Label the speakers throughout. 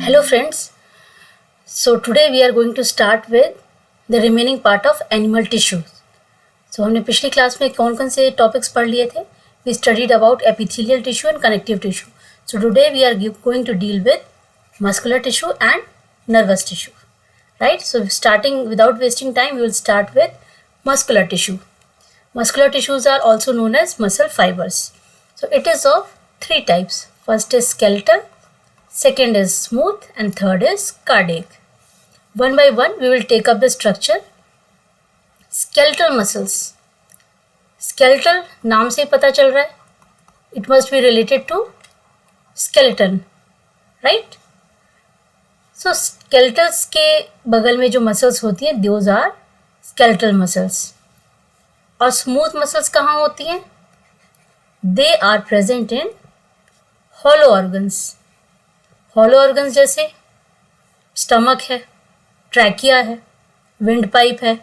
Speaker 1: Hello friends, so today we are going to start with the remaining part of animal tissues. So हमने पिछली class में कौन कौन से टॉपिक्स पढ़ लिए थे? We studied about epithelial tissue and connective tissue. So today we are going to deal with muscular tissue and nervous tissue. Right? So starting without wasting time, we will start with muscular tissue. Muscular tissues are also known as muscle fibers. So it is of three types. First is skeletal, second is smooth, and third is cardiac. One by one, we will take up the structure. Skeletal muscles. Skeletal नाम से ही पता चल रहा है. It must be related to skeleton, right? So skeletals के बगल में जो muscles होती हैं, those are skeletal muscles. और smooth muscles कहाँ होती हैं? They are present in hollow organs. hollow organs जैसे स्टमक है, ट्रैकिया है, विंड पाइप है,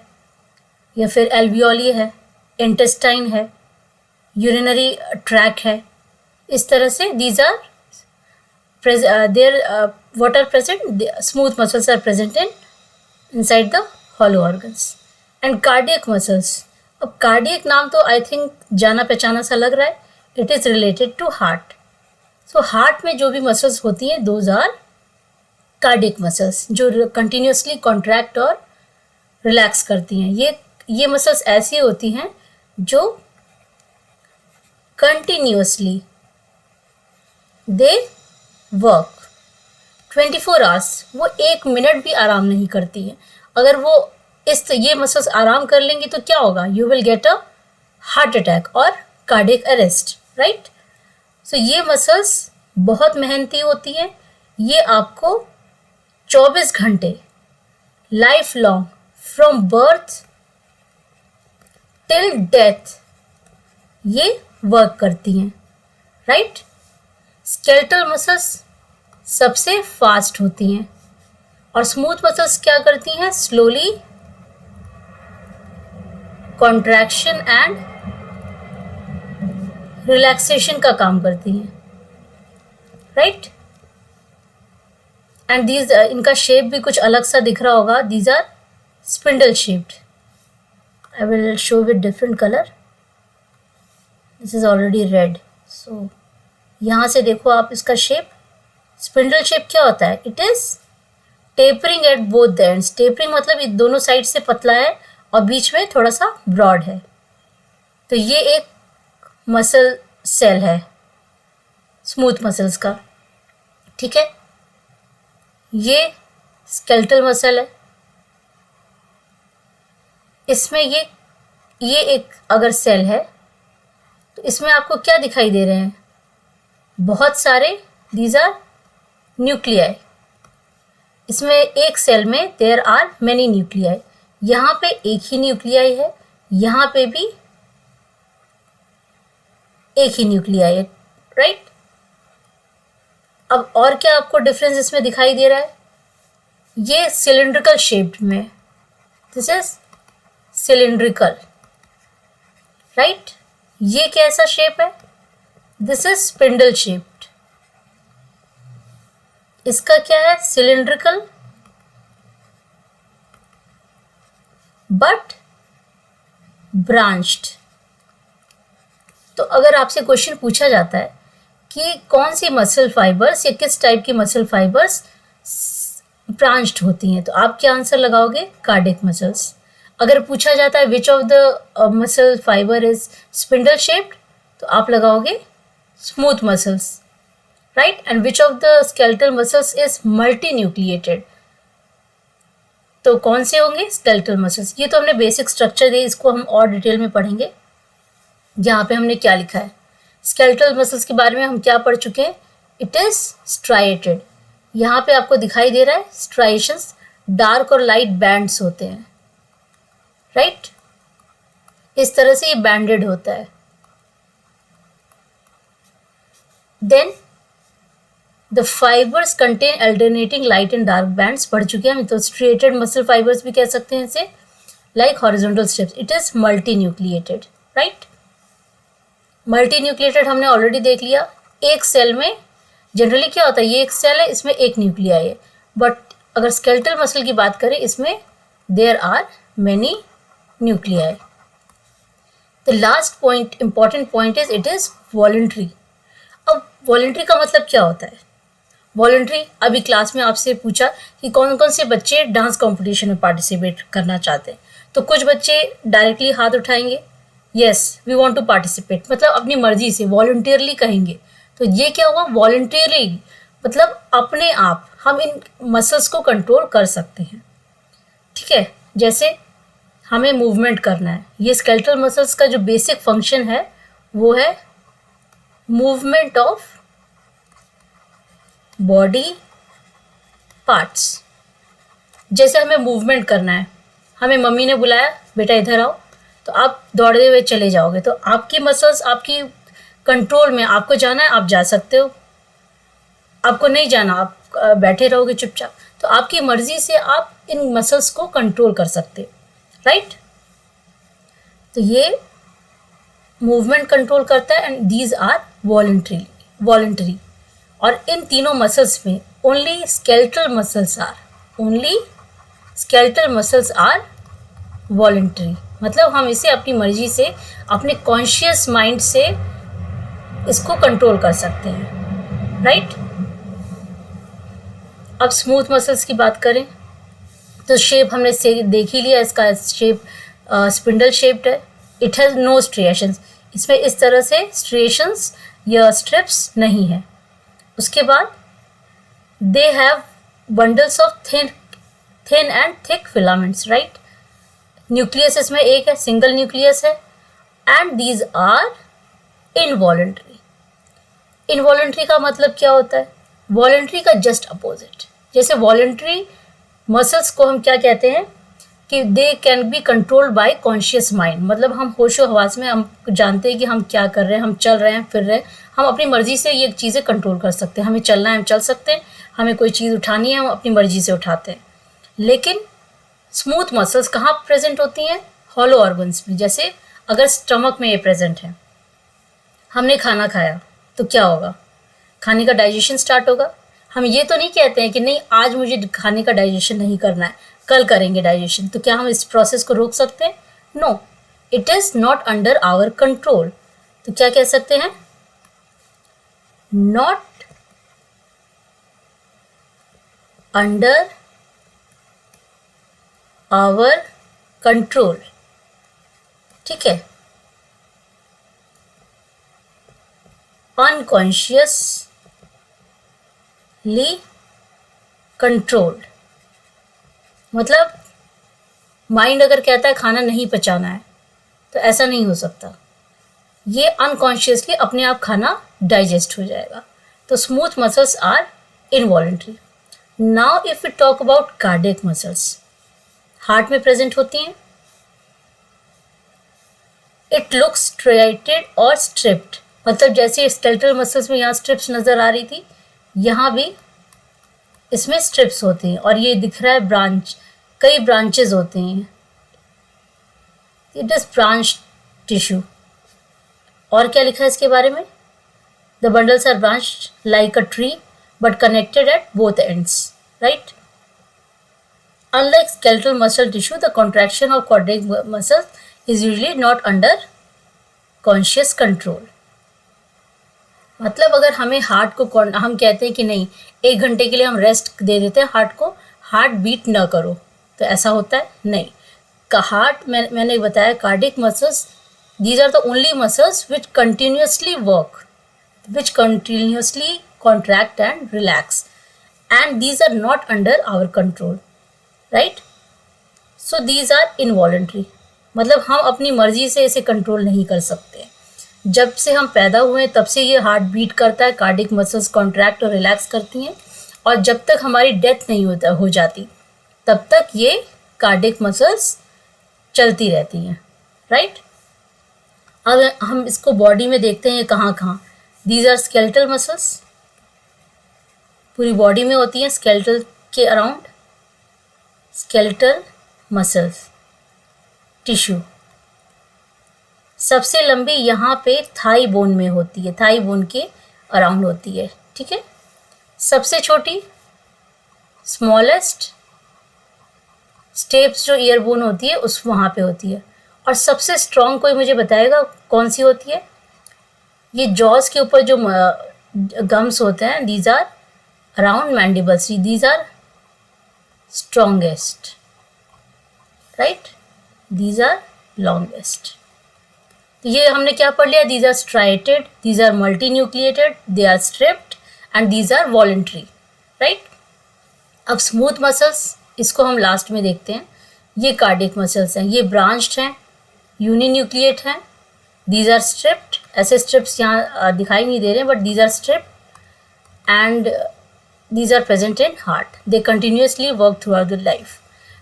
Speaker 1: या फिर एल्वियोली है, इंटेस्टाइन है, यूरिनरी ट्रैक है. इस तरह से these are what are present? Smooth muscles are present inside the hollow organs. And cardiac muscles. अब cardiac नाम तो I think जाना पहचाना सा लग रहा है. It is related to heart. So heart में जो भी muscles होती हैं those are cardiac muscles जो continuously contract और relax करती हैं. ये muscles ऐसी होती हैं जो continuously they work 24 hours. वो 1 मिनट भी आराम नहीं करती हैं. अगर वो ये मसल्स आराम कर लेंगी तो क्या होगा? You will get a heart attack और कार्डियक अरेस्ट, राइट? सो ये मसल्स बहुत मेहनती होती हैं. ये आपको 24 घंटे life long from birth till death ये वर्क करती हैं, राइट? स्केलेटल मसल्स सबसे फास्ट होती हैं और स्मूथ मसल्स क्या करती हैं? स्लोली कॉन्ट्रैक्शन एंड रिलैक्सेशन का काम करती हैं, राइट? एंड दीज इनका शेप भी कुछ अलग सा दिख रहा होगा. These are spindle shaped. I will show with different colour. This is already red. So यहाँ से देखो आप इसका शेप. स्पिंडल शेप क्या होता है? It is tapering at both the ends. Tapering मतलब ये दोनों साइड से पतला है और बीच में थोड़ा सा ब्रॉड है. तो ये एक मसल सेल है स्मूथ मसल्स का, ठीक है? ये स्केलेटल मसल है. इसमें ये एक अगर सेल है तो इसमें आपको क्या दिखाई दे रहे हैं? बहुत सारे दीज आर न्यूक्लियाई. इसमें एक सेल में देयर आर मेनी न्यूक्लियाई. यहाँ पे एक ही न्यूक्लियाई है, यहाँ पे भी एक ही न्यूक्लियाई है, राइट? अब और क्या आपको डिफरेंस इसमें दिखाई दे रहा है? ये सिलिंड्रिकल शेप्ड में. This is cylindrical, right? ये कैसा शेप है? This is spindle shaped. इसका क्या है? Cylindrical but branched. तो अगर आपसे क्वेश्चन पूछा जाता है कि कौन सी मसल फाइबर्स या किस टाइप की मसल फाइबर्स ब्रांच्ड होती हैं, तो आप क्या आंसर लगाओगे? Cardiac muscles. अगर पूछा जाता है which of the muscle fibre is spindle shaped, तो आप लगाओगे smooth muscles, right? And which of the skeletal muscles is multi nucleated, तो कौन से होंगे? Skeletal muscles. ये तो हमने बेसिक स्ट्रक्चर दी, इसको हम और डिटेल में पढ़ेंगे. यहाँ पे हमने क्या लिखा है? स्केलेटल मसल्स के बारे में हम क्या पढ़ चुके हैं? It is striated. यहाँ पे आपको दिखाई दे रहा है स्ट्राइएशंस. डार्क और लाइट बैंड्स होते हैं, राइट? इस तरह से ये बैंडेड होता है. Then the fibres contain alternating light and dark bands पढ़ चुके हैं हम. तो स्ट्रेटेड मसल फाइबर्स भी कह सकते हैं इसे, like horizontal strips. It is multi nucleated, right? Multi nucleated हमने ऑलरेडी देख लिया. एक सेल में जनरली क्या होता है, ये एक सेल है, इसमें एक न्यूक्लियाई है, बट अगर स्केलेटल मसल की बात करें इसमें there are many nuclei. The last point, important point is it is voluntary. अब वॉलंटरी का मतलब क्या होता है? वॉलंटरी, अभी क्लास में आपसे पूछा कि कौन कौन से बच्चे डांस कंपटीशन में पार्टिसिपेट करना चाहते हैं, तो कुछ बच्चे डायरेक्टली हाथ उठाएंगे, yes we want to participate, मतलब अपनी मर्जी से वॉलंटियरली कहेंगे। तो ये क्या हुआ? वॉलंटियरली, मतलब अपने आप हम इन मसल्स को कंट्रोल कर सकते हैं। ठीक है, जैसे हमें मूवमेंट करना है, ये स्केलेटल मसल्स का जो बेसिक फंक्शन है वो है मूवमेंट ऑफ बॉडी पार्ट्स। जैसे हमें मूवमेंट करना है, हमें मम्मी ने बुलाया बेटा इधर आओ, तो आप दौड़ते हुए चले जाओगे, तो आपकी मसल्स आपकी कंट्रोल में, आपको जाना है आप जा सकते हो, आपको नहीं जाना आप बैठे रहोगे चुपचाप। तो आपकी मर्जी से आप इन मसल्स को कंट्रोल कर सकते हो, राइट। तो ये मूवमेंट कंट्रोल करता है एंड दीज आर वॉलंटरी। और इन तीनों मसल्स में only skeletal muscles are voluntary, मतलब हम इसे अपनी मर्जी से, अपने कॉन्शियस माइंड से इसको कंट्रोल कर सकते हैं, राइट। अब स्मूथ मसल्स की बात करें तो शेप हमने से देख ही लिया, इसका शेप स्पिंडल शेप्ड है, इट हैज़ नो स्ट्रिएशंस, इसमें इस तरह से स्ट्रिएशंस या स्ट्रिप्स नहीं है। उसके बाद they have bundles of thin and thick filaments, right. Nucleus इसमें एक है, सिंगल न्यूक्लियस है, and these are involuntary. Involuntary का मतलब क्या होता है? वॉलंटरी का जस्ट अपोजिट। जैसे वॉलंटरी मसल्स को हम क्या कहते हैं कि they can be controlled by conscious mind, मतलब हम होशो हवास में हम जानते हैं कि हम क्या कर रहे हैं, हम चल रहे हैं, फिर रहे हैं, हम अपनी मर्जी से ये चीज़ें कंट्रोल कर सकते हैं, हमें चलना है हम चल सकते हैं, हमें कोई चीज़ उठानी है हम अपनी मर्जी से उठाते हैं। लेकिन स्मूथ मसल्स कहाँ प्रेजेंट होती हैं? हॉलो ऑर्गन्स में। जैसे अगर स्टमक में ये प्रेजेंट है, हमने खाना खाया तो क्या होगा? खाने का डाइजेशन स्टार्ट होगा। हम ये तो नहीं कहते हैं कि नहीं आज मुझे खाने का डाइजेशन नहीं करना है, कल करेंगे डाइजेशन, तो क्या हम इस प्रोसेस को रोक सकते हैं? No, it is not under our control. तो क्या कह सकते हैं? नॉट अंडर आवर कंट्रोल, ठीक है। अनकॉन्शियसली कंट्रोल्ड, मतलब माइंड अगर कहता है खाना नहीं पचाना है तो ऐसा नहीं हो सकता, ये अनकॉन्शियसली अपने आप खाना डाइजेस्ट हो जाएगा। तो smooth muscles are involuntary. Now if we talk about cardiac muscles, heart में प्रेजेंट होती हैं। इट लुक्स स्ट्रेटेड और स्ट्रिप्ड, मतलब जैसे स्केलेटल मसल्स में यहाँ स्ट्रिप्स नज़र आ रही थी, यहाँ भी इसमें स्ट्रिप्स होती हैं, और ये दिख रहा है ब्रांच, कई ब्रांचेस होते हैं, इट इज ब्रांच टिश्यू। और क्या लिखा है इसके बारे में? The bundles are branched like a tree but connected at both ends, right. Unlike skeletal muscle tissue, the contraction of cardiac muscles is usually not under conscious control. मतलब अगर हमें हार्ट को, हम कहते हैं कि नहीं 1 घंटे के लिए हम रेस्ट दे देते हैं हार्ट को, हार्ट बीट ना करो, तो ऐसा होता है? नहीं। का हार्ट, मैंने बताया cardiac muscles, these are the only muscles which continuously work, which continuously contract and relax, and these are not under our control, right. So these are involuntary, मतलब हम अपनी मर्जी से इसे कंट्रोल नहीं कर सकते। जब से हम पैदा हुए तब से ये हार्ट बीट करता है, कार्डियक मसल्स कॉन्ट्रैक्ट और रिलैक्स करती हैं, और जब तक हमारी डेथ नहीं हो जाती तब तक ये कार्डियक मसल्स चलती रहती हैं, राइट। अब हम इसको बॉडी में देखते हैं कहाँ कहाँ। दीज आर स्केलेटल मसल्स, पूरी बॉडी में होती हैं, स्केलेटल के अराउंड स्केलेटल मसल्स टिश्यू। सबसे लंबी यहाँ पे थाई बोन में होती है, थाई बोन के अराउंड होती है, ठीक है। सबसे छोटी स्मॉलेस्ट स्टेप्स जो ईयर बोन होती है उस वहाँ पे होती है। और सबसे स्ट्रॉन्ग कोई मुझे बताएगा कौन सी होती है? ये जॉस के ऊपर जो गम्स होते हैं, these are around mandibles, these are strongest, right, these are longest. तो ये हमने क्या पढ़ लिया? These are striated, these are multinucleated, they are stripped and these are voluntary, right. अब स्मूथ मसल्स, इसको हम लास्ट में देखते हैं। ये कार्डियक मसल्स हैं, ये ब्रांच्ड हैं, यूनिन्यूक्लिएट हैं, दीज आर स्ट्रिप्ड, ऐसे स्ट्रिप्स यहाँ दिखाई नहीं दे रहे हैं but these are stripped and these are present in heart, they continuously work throughout the life.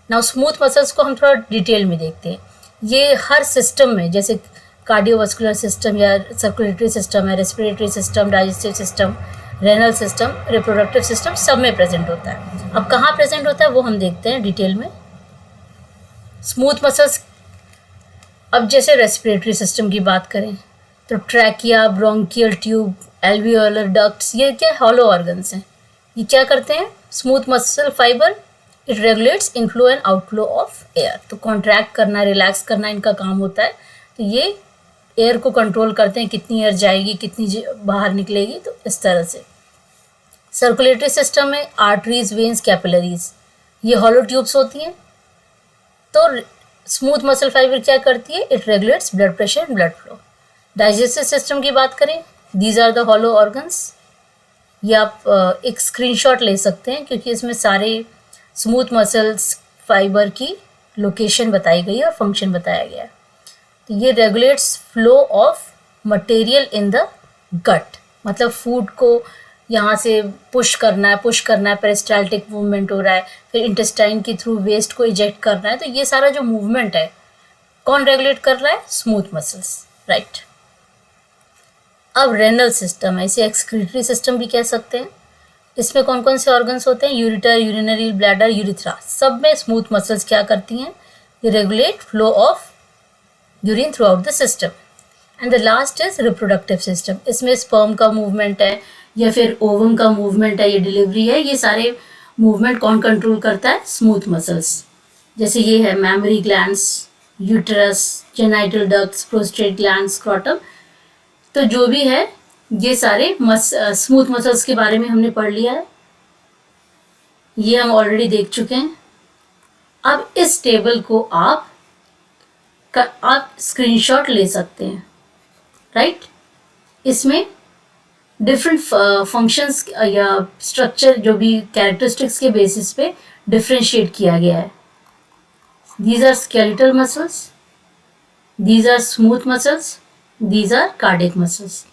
Speaker 1: Now smooth muscles को हम थोड़ा डिटेल में देखते हैं। ये हर सिस्टम में, जैसे कार्डियोवास्कुलर सिस्टम या सर्कुलेटरी सिस्टम है, respiratory system, digestive system, renal system, reproductive system, सब में प्रेजेंट होता है। अब कहाँ प्रेजेंट होता है वो हम देखते हैं डिटेल में। स्मूथ मसल्स, अब जैसे रेस्पिरेटरी सिस्टम की बात करें तो trachea, bronchial tube, alveolar ducts, ये क्या हॉलो ऑर्गन्स हैं। ये क्या करते हैं? Smooth muscle fibre, it regulates inflow and outflow of air. तो कॉन्ट्रैक्ट करना, रिलैक्स करना इनका काम होता है। तो ये एयर को कंट्रोल करते हैं, कितनी एयर जाएगी, कितनी बाहर निकलेगी, तो इस तरह से। सर्कुलेटरी सिस्टम में आर्टरीज, वेन्स, कैपिलरीज, ये हॉलो ट्यूब्स होती हैं। तो स्मूथ मसल फाइबर क्या करती है? It regulates blood pressure and blood flow. Digestive system की बात करें, these are the hollow organs. ये आप एक स्क्रीनशॉट ले सकते हैं क्योंकि इसमें सारे स्मूथ मसल्स फाइबर की लोकेशन बताई गई है और फंक्शन बताया गया है। तो ये regulates flow of material in the gut, मतलब फूड को यहाँ से पुश करना है, पेरिस्टाल्टिक मूवमेंट हो रहा है, फिर इंटेस्टाइन के थ्रू वेस्ट को इजेक्ट करना है। तो ये सारा जो मूवमेंट है कौन रेगुलेट कर रहा है? Smooth muscles, right. अब रेनल सिस्टम है, इसे एक्सक्रीटरी सिस्टम भी कह सकते हैं। इसमें कौन कौन से ऑर्गन्स होते हैं? यूरिटर, यूरिनरी ब्लैडर, यूरिथ्रा, सब में स्मूथ मसल्स क्या करती हैं? ये regulate flow of urine through out the system. And the last is reproductive system, इसमें स्पर्म का मूवमेंट है या फिर ओवम का मूवमेंट है, ये डिलीवरी है, ये सारे मूवमेंट कौन कंट्रोल करता है? Smooth muscles. जैसे ये है memory glands, uterus, genital ducts, prostate glands, scrotum. तो जो भी है ये सारे स्मूथ मसल्स के बारे में हमने पढ़ लिया है, ये हम ऑलरेडी देख चुके हैं। अब इस टेबल को आप स्क्रीनशॉट ले सकते हैं, राइट। इसमें डिफरेंट फंक्शंस या स्ट्रक्चर जो भी कैरेक्टरिस्टिक्स के बेसिस पे डिफ्रेंशिएट किया गया है। These are skeletal muscles, these are smooth muscles, these are cardiac muscles.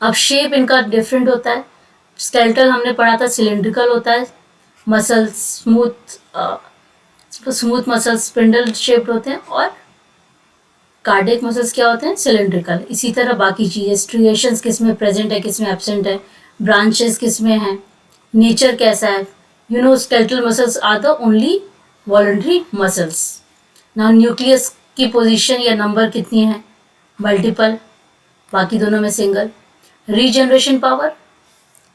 Speaker 1: अब शेप इनका डिफरेंट होता है। स्केलेटल हमने पढ़ा था सिलेंड्रिकल होता है, muscles smooth muscles spindle shaped होते हैं, और कार्डियक मसल्स क्या होते हैं? सिलेंड्रिकल। इसी तरह बाकी चीज़ें, स्ट्रिएशंस किस में प्रेजेंट है, किस में एब्सेंट है, ब्रांचेस किस में हैं, नेचर कैसा है। Skeletal muscles are the only voluntary muscles. Now nucleus की पोजीशन या नंबर कितनी है? मल्टीपल, बाकी दोनों में single. Regeneration power,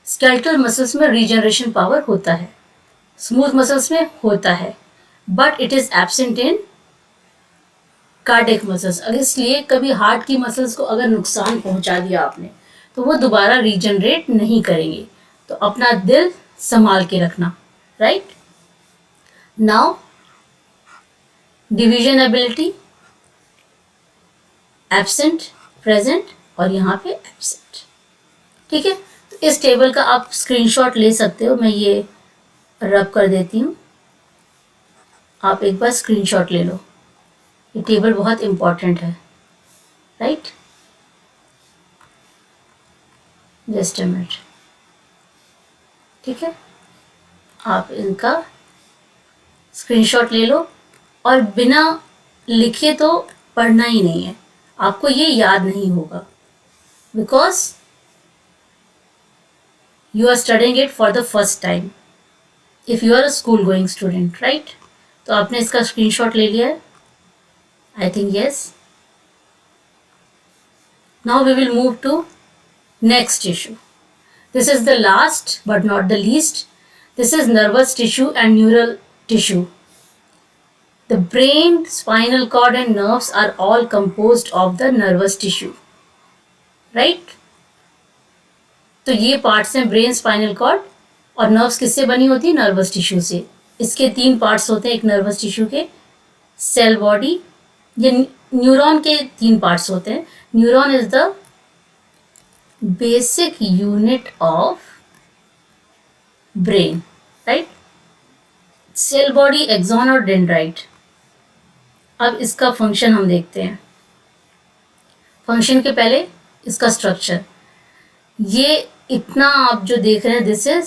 Speaker 1: skeletal muscles में रीजनरेशन पावर होता है, स्मूथ मसल्स में होता है, but it is absent in cardiac muscles. अगर इसलिए कभी हार्ट की मसल्स को अगर नुकसान पहुंचा दिया आपने तो वो दोबारा रीजनरेट नहीं करेंगे। तो अपना दिल संभाल के रखना, right. Now division ability, absent, present, और यहाँ पे एब्सेंट, ठीक है। तो इस टेबल का आप स्क्रीनशॉट ले सकते हो, मैं ये रब कर देती हूँ, आप एक बार स्क्रीनशॉट ले लो। ये टेबल बहुत इंपॉर्टेंट है, राइट। जस्ट अ मिनट, ठीक है। आप इनका स्क्रीनशॉट ले लो, और बिना लिखे तो पढ़ना ही नहीं है, आपको ये याद नहीं होगा, because you are studying it for the first time if you are a school going student, right. तो आपने इसका स्क्रीनशॉट ले लिया है, I think yes. Now we will move to next issue. This is the last but not the least. This is nervous tissue and neural tissue. The brain, spinal cord and nerves are all composed of the nervous tissue. Right? तो ये parts हैं brain, spinal cord और nerves किससे बनी होती है? Nervous tissue से. इसके 3 पार्ट्स होते हैं एक नर्वस टिश्यू के. सेल बॉडी, ये न्यूरॉन के 3 पार्ट्स होते हैं. Neuron is the basic unit of brain, right. Cell body, axon और डेंड्राइट. अब इसका फंक्शन हम देखते हैं. फंक्शन के पहले इसका स्ट्रक्चर. ये इतना आप जो देख रहे हैं, दिस इज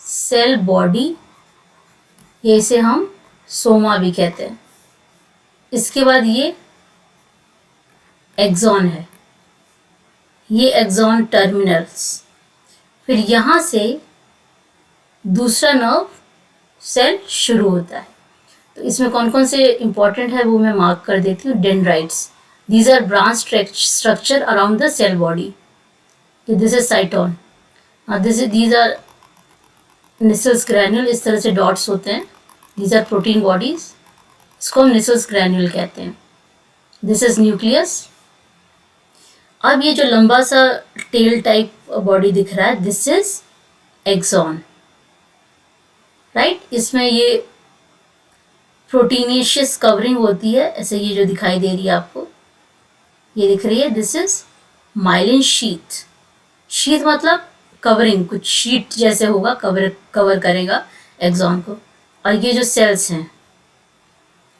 Speaker 1: सेल बॉडी. ये इसे हम सोमा भी कहते हैं. इसके बाद ये एक्सॉन है, ये एक्सॉन टर्मिनल्स. फिर यहाँ से दूसरा नर्व सेल शुरू होता है. तो इसमें कौन कौन से इंपॉर्टेंट है वो मैं मार्क कर देती हूँ. Dendrites, these are branch structure around the cell body. This is cyton. these are Nissl's granule. इस तरह से डॉट्स होते हैं. These are protein bodies. इसको हम निसल्स ग्रैन्यूल कहते हैं. This is nucleus. अब ये जो लंबा सा टेल टाइप बॉडी दिख रहा है, दिस इज एक्सॉन, राइट. इसमें ये प्रोटीनेशियस कवरिंग होती है, ऐसे ये जो दिखाई दे रही है आपको, ये दिख रही है. This is myelin sheath. Sheath मतलब कवरिंग, कुछ शीट जैसे होगा, कवर करेगा एक्सॉन को. और ये जो सेल्स हैं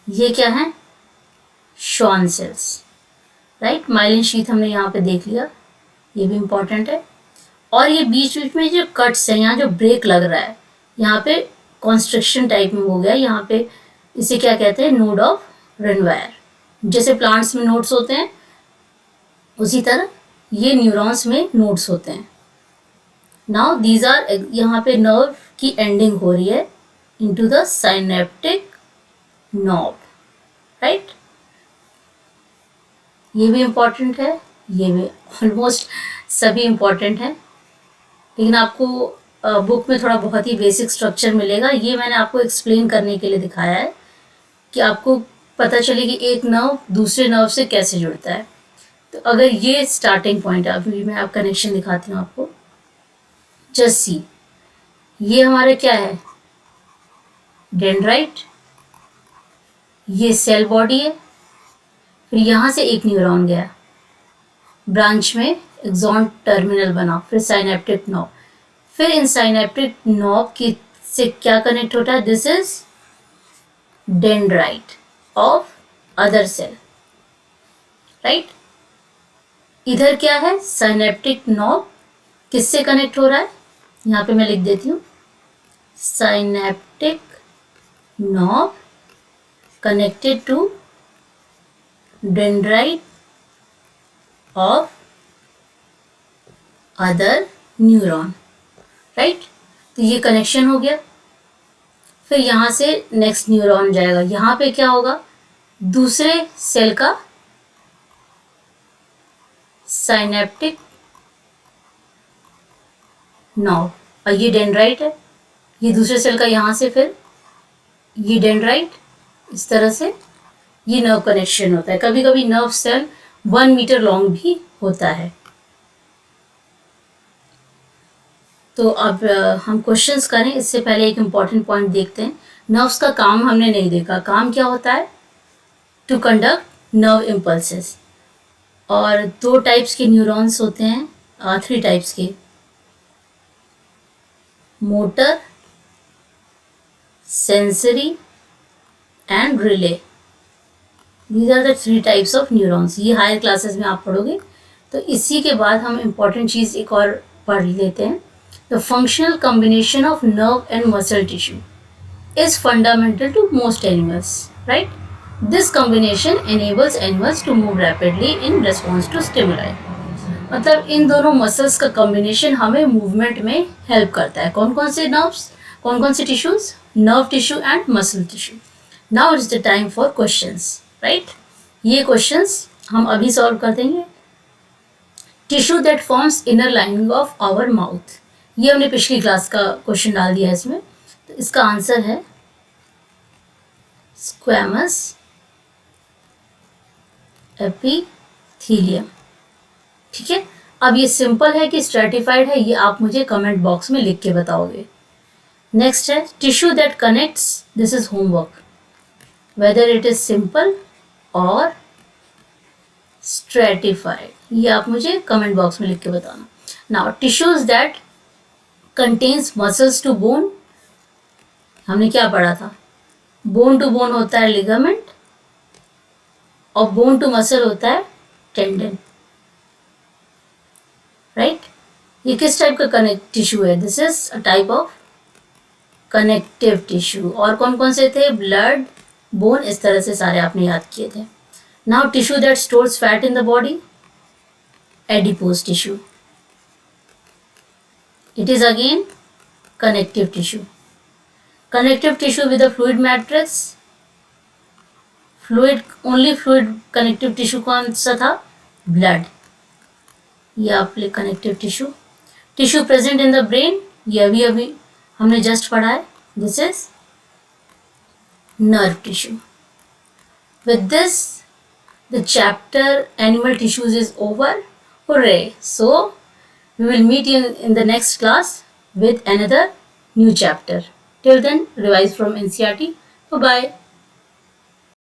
Speaker 1: ये क्या हैं? Schwann cells, right. Myelin sheath हमने यहाँ पे देख लिया, ये भी इम्पॉर्टेंट है. और ये बीच बीच में जो कट्स हैं, यहाँ जो ब्रेक लग रहा है, यहाँ पे कॉन्स्ट्रक्शन टाइप में हो गया. यहाँ पे इसे क्या कहते हैं? Node of रेनवायर. जैसे प्लांट्स में नोड्स होते हैं, उसी तरह ये न्यूरॉन्स में नोड्स होते हैं. नाउ दीज आर, यहाँ पे नर्व की एंडिंग हो रही है into the synaptic knob, right. ये भी इम्पॉर्टेंट है, ये भी ऑलमोस्ट सभी इम्पॉर्टेंट है. लेकिन आपको बुक में थोड़ा बहुत ही बेसिक स्ट्रक्चर मिलेगा. ये मैंने आपको एक्सप्लेन करने के लिए दिखाया है कि आपको पता चले कि एक नर्व दूसरे नर्व से कैसे जुड़ता है. तो अगर ये स्टार्टिंग पॉइंट है, अभी मैं आप कनेक्शन दिखाती हूँ आपको. जस्ट सी, ये हमारा क्या है? डेंड्राइट. ये सेल बॉडी है. फिर यहाँ से एक न्यूरॉन गया, ब्रांच में एक्सॉन टर्मिनल बना, फिर साइनेप्टिक नॉब. फिर इन साइनेप्टिक नॉब की से क्या कनेक्ट होता है? This is dendrite of other cell, right. इधर क्या है? साइनेप्टिक नॉब किससे कनेक्ट हो रहा है? यहाँ पे मैं लिख देती हूँ, synaptic knob connected to dendrite of other neuron, right. तो ये कनेक्शन हो गया. फिर यहाँ से नेक्स्ट न्यूरॉन जाएगा. यहाँ पे क्या होगा? दूसरे सेल का साइनेप्टिक नॉब. और ये डेंड्राइट है. ये दूसरे सेल का यहाँ से, फिर ये डेंड्राइट. इस तरह से ये नर्व कनेक्शन होता है. कभी कभी नर्व सेल 1 मीटर लॉन्ग भी होता है. तो अब हम क्वेश्चंस करें. इससे पहले एक इम्पॉर्टेंट पॉइंट देखते हैं. नर्व्स का काम हमने नहीं देखा. काम क्या होता है? To conduct nerve impulses. और 2 टाइप्स के न्यूरॉन्स होते हैं, 3 टाइप्स के. Motor, sensory and relay. These are the 3 types of neurons. ये हायर क्लासेस में आप पढ़ोगे. तो इसी के बाद हम इम्पॉर्टेंट चीज़ एक और पढ़ लेते हैं. The functional combination of nerve and muscle tissue is fundamental to most animals, right? This combination enables animals to move rapidly in response to stimuli. मतलब इन दोनों मसल्स का कॉम्बिनेशन हमें मूवमेंट में हेल्प करता है. कौन कौन से नर्व्स, कौन कौन से tissues? Nerve tissue and muscle tissue. Now it's the time for questions, right. ये क्वेश्चंस हम अभी सॉल्व कर देंगे. Tissue that forms inner lining of our mouth. ये हमने पिछली क्लास का क्वेश्चन डाल दिया है इसमें। तो इसका आंसर है स्क्वैमस एपिथीलियम। ठीक है, अब ये सिंपल है कि स्ट्रेटिफाइड है, ये आप मुझे कमेंट बॉक्स में लिख के बताओगे। नेक्स्ट है tissue that connects, this is homework, whether it is simple और स्ट्रेटिफाइड, ये आप मुझे कमेंट बॉक्स में लिख के बताना। Now tissues that contains muscles to bone, हमने क्या पढ़ा था, बोन टू बोन होता है लिगामेंट और बोन टू मसल होता है टेंडन, राइट। ये किस टाइप का कनेक्ट टिश्यू है, this is a type of connective tissue. और कौन कौन से थे, ब्लड, बोन, इस तरह से सारे आपने याद किए थे। Now tissue that stores fat in the body, adipose tissue, it is again connective tissue. Connective tissue with a fluid matrix, fluid, only fluid connective tissue कौन सा था, blood, ये आप ले connective tissue. Tissue present in the brain, ये अभी हमने just पढ़ा है, this is nerve tissue. With this the chapter animal tissues is over. Hooray! So we will meet in the next class with another new chapter. Till then, revise from NCERT. Bye-bye.